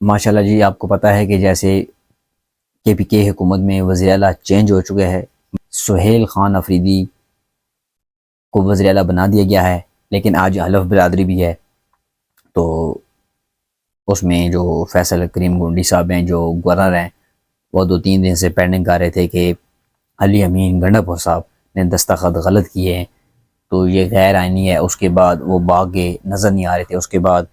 ماشاءاللہ جی، آپ کو پتہ ہے کہ جیسے کے پی کے حکومت میں وزیر اعلیٰ چینج ہو چکے ہیں، سہیل خان افریدی کو وزیر اعلیٰ بنا دیا گیا ہے، لیکن آج حلف برادری بھی ہے۔ تو اس میں جو فیصل کریم گنڈی صاحب ہیں، جو گورنر ہیں، وہ 2-3 دن سے پینڈنگ کر رہے تھے کہ علی امین گنڈاپور صاحب نے دستخط غلط کیے ہیں، تو یہ غیر آئینی ہے۔ اس کے بعد وہ باغ گئے، نظر نہیں آ رہے تھے۔ اس کے بعد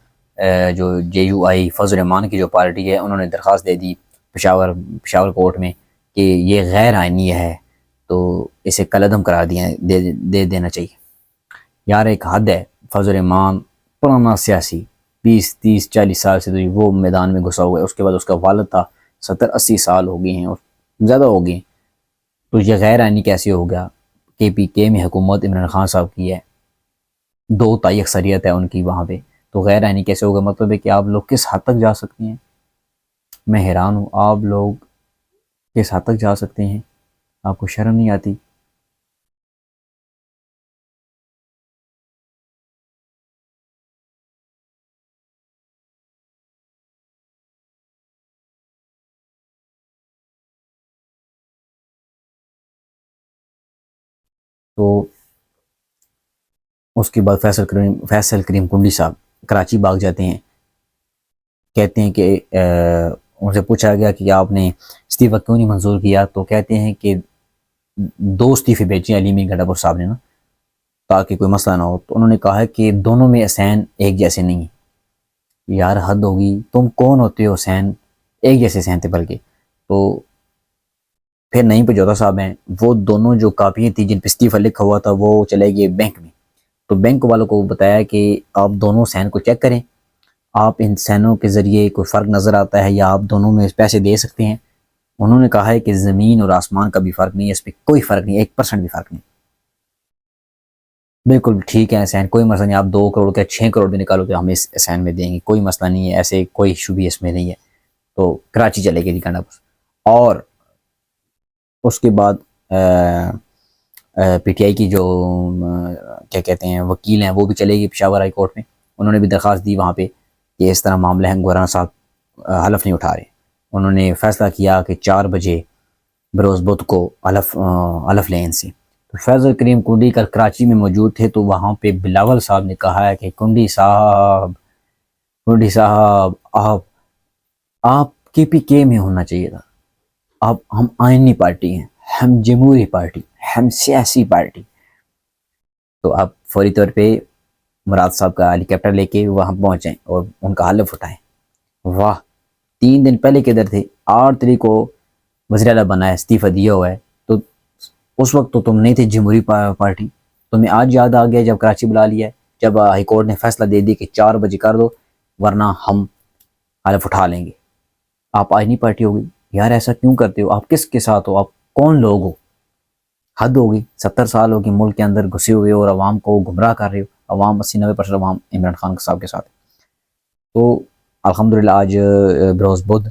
جو جے یو آئی فضل الرحمان کی جو پارٹی ہے، انہوں نے درخواست دے دی پشاور کورٹ میں کہ یہ غیر آئینی ہے، تو اسے کالعدم قرار دے دینا چاہیے۔ یار ایک حد ہے، فضل الرحمان پرانا سیاسی 20-30-40 سال سے تو وہ میدان میں گھسا ہوا ہے۔ اس کے بعد اس کا والد تھا، 70-80 سال ہو گئے ہیں اور زیادہ ہو گئے ہیں، تو یہ غیر آئینی کیسے ہو گیا؟ کے پی کے میں حکومت عمران خان صاحب کی ہے، 2 تائی اکثریت ہے ان کی وہاں پہ، تو غیر آئینی کیسے ہوگا؟ مطلب ہے کہ آپ لوگ کس حد تک جا سکتے ہیں؟ میں حیران ہوں، آپ لوگ کس حد تک جا سکتے ہیں؟ آپ کو شرم نہیں آتی؟ تو اس کے بعد فیصل کریم کنڈی صاحب کراچی بھاگ جاتے ہیں، کہتے ہیں کہ ان سے پوچھا گیا کہ آپ نے استعفیٰ کیوں نہیں منظور کیا، تو کہتے ہیں کہ 2 استعفے بھیجے علی امین گنڈاپور صاحب نے نا، تاکہ کوئی مسئلہ نہ ہو۔ تو انہوں نے کہا ہے کہ دونوں میں حسین ایک جیسے نہیں ہیں۔ یار حد ہوگی، تم کون ہوتے ہو حسین؟ ایک جیسے حسین تھے بلکہ۔ تو پھر نعیم پجوتا صاحب ہیں، وہ دونوں جو کاپیاں تھیں جن پہ استعفیٰ لکھا ہوا تھا، وہ چلے گئے بینک میں، تو بینک والوں کو بتایا کہ آپ دونوں حسین کو چیک کریں، آپ ان حسینوں کے ذریعے کوئی فرق نظر آتا ہے یا آپ دونوں میں پیسے دے سکتے ہیں؟ انہوں نے کہا ہے کہ زمین اور آسمان کا بھی فرق نہیں ہے، اس پہ کوئی فرق نہیں، 1% بھی فرق نہیں، بالکل ٹھیک ہے حسین، کوئی مسئلہ نہیں، آپ 2 کروڑ کا 6 کروڑ بھی نکالو تو ہم اس حسین میں دیں گے، کوئی مسئلہ نہیں ہے، ایسے کوئی ایشو بھی اس میں نہیں ہے۔ تو کراچی چلے گئے نکانا پر، اور اس کے بعد پی ٹی آئی کی جو کیا کہتے ہیں وکیل ہیں، وہ بھی چلے گئے پشاور ہائی کورٹ میں، انہوں نے بھی درخواست دی وہاں پہ کہ اس طرح معاملہ ہے، گورنر صاحب حلف نہیں اٹھا رہے۔ انہوں نے فیصلہ کیا کہ 4 بجے بروز بدھ کو حلف لیں ان سے۔ تو فیضل کریم کنڈی کل کراچی میں موجود تھے، تو وہاں پہ بلاول صاحب نے کہا ہے کہ کنڈی صاحب آپ کے پی کے میں ہونا چاہیے تھا، ہم آئینی پارٹی ہیں، ہم جمہوری پارٹی، ہم سیاسی پارٹی۔ تو آپ فوری طور پہ مراد صاحب کا ہیلی کاپٹر لے کے وہاں پہنچیں اور ان کا حلف اٹھائیں۔ واہ، 3 دن پہلے کدھر تھے؟ 8 تاریخ کو وزیر اعلیٰ بنا ہے، استعفیٰ دیا ہوا ہے، تو اس وقت تو تم نہیں تھے جمہوری پارٹی، تمہیں آج یاد آ گیا جب کراچی بلا لیا ہے، جب ہائی کورٹ نے فیصلہ دے دی کہ 4 بجے کر دو ورنہ ہم حلف اٹھا لیں گے، آپ آئینی پارٹی ہو گئی۔ یار ایسا کیوں کرتے ہو؟ آپ کس کے ساتھ ہو؟ آپ کون لوگ ہو؟ حد ہوگی، 70 سال ہو گئے ملک کے اندر گھسے ہوئے اور عوام کو گمراہ کر رہے ہو۔ عوام 80-90% عوام عمران خان صاحب کے ساتھ۔ تو الحمدللہ آج بروز بدھ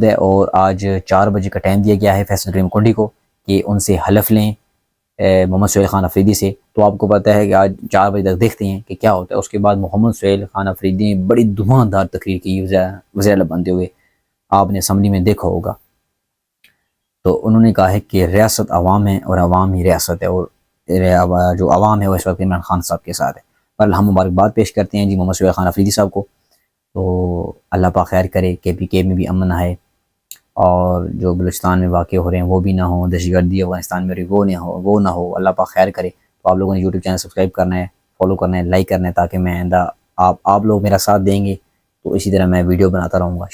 ہے، اور آج 4 بجے کا ٹائم دیا گیا ہے فیصل کریم کنڈی کو کہ ان سے حلف لیں محمد سہیل خان افریدی سے۔ تو آپ کو پتہ ہے کہ آج 4 بجے تک دیکھتے ہیں کہ کیا ہوتا ہے۔ اس کے بعد محمد سہیل خان افریدی نے بڑی دھواں تقریر کی وزیر اعلیٰ بنتے ہوئے، آپ نے اسمبلی میں دیکھا ہوگا۔ تو انہوں نے کہا ہے کہ ریاست عوام ہے اور عوام ہی ریاست ہے، اور جو عوام ہے وہ اس وقت عمران خان صاحب کے ساتھ ہے۔ پر ہم مبارکباد پیش کرتے ہیں جی محمد سہیل خان افریدی صاحب کو، تو اللہ پاک خیر کرے، کے پی کے میں بھی امن ہے، اور جو بلوچستان میں واقع ہو رہے ہیں وہ بھی نہ ہوں، دہشت گردی افغانستان میں وہ نہ ہو، اللہ پاک خیر کرے۔ تو آپ لوگوں نے یوٹیوب چینل سبسکرائب کرنا ہے، فالو کرنا ہے، لائک کرنا ہے، تاکہ میں آئندہ آپ لوگ میرا ساتھ دیں گے تو اسی طرح میں ویڈیو بناتا رہوں گا۔